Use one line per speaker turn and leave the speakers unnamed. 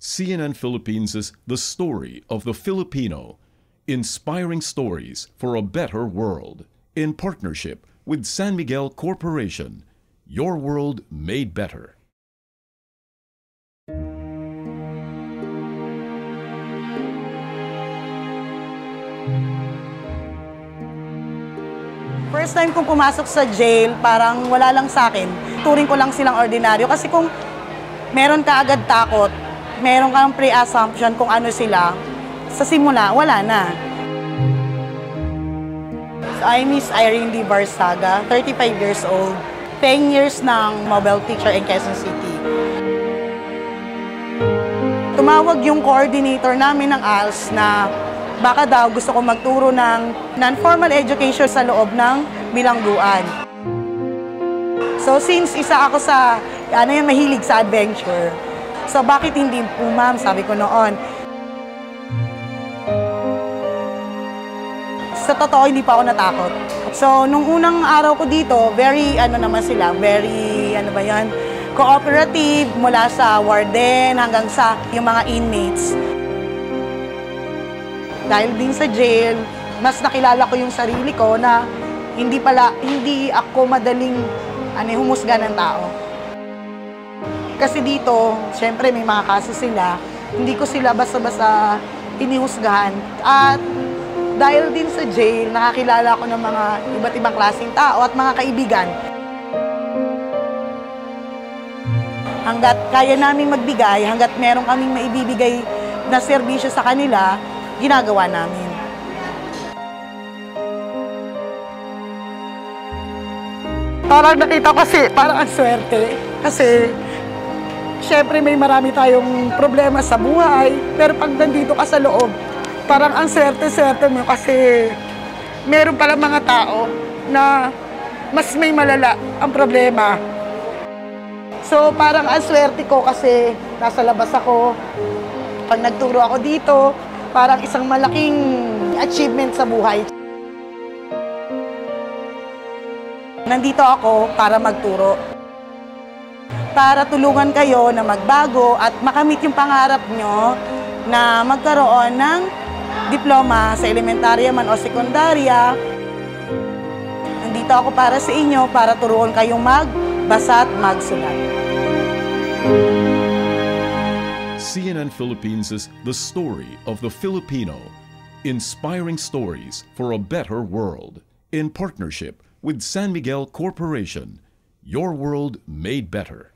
CNN Philippines' The Story of the Filipino, Inspiring Stories for a Better World, in partnership with San Miguel Corporation, your world made better.
First time kong pumasok sa jail, parang wala lang sa akin. Turing ko lang silang ordinaryo kasi kung meron ka agad takot, meron kang pre-assumption kung ano sila, sa simula, wala na. So, I miss Irene D. Barsaga, 35 years old, 10 years ng mobile teacher in Quezon City. Tumawag yung coordinator namin ng ALS na baka daw gusto ko magturo ng non-formal education sa loob ng bilangguan. So since isa ako sa, mahilig sa adventure, so bakit hindi po ma'am, sabi ko noon. Sa totoo, hindi pa ako natakot. So nung unang araw ko dito, very, very, cooperative mula sa warden hanggang sa yung mga inmates. Dahil din sa jail, mas nakilala ko yung sarili ko na hindi ako madaling humusga ng tao. Kasi dito, syempre may mga kaso sila, hindi ko sila basta-basta inihusgahan. At dahil din sa jail, nakakilala ko ng mga iba't ibang klaseng tao at mga kaibigan. Hanggat kaya namin magbigay, hanggat meron kaming maibibigay na serbisyo sa kanila, ginagawa namin. Parang nakita ko parang ang swerte. Kasi, syempre may marami tayong problema sa buhay. Pero pag nandito ka sa loob, parang ang swerte-swerte mo kasi meron palang mga tao na mas may malala ang problema. So, parang ang swerte ko kasi nasa labas ako. Pag nagturo ako dito, parang isang malaking achievement sa buhay. Nandito ako para magturo. Para tulungan kayo na magbago at makamit yung pangarap nyo na magkaroon ng diploma sa elementarya man o sekundarya. Nandito ako para sa inyo, para turuan kayong magbasa at magsulat.
CNN Philippines' The Story of the Filipino, Inspiring Stories for a Better World, in partnership with San Miguel Corporation, your world made better.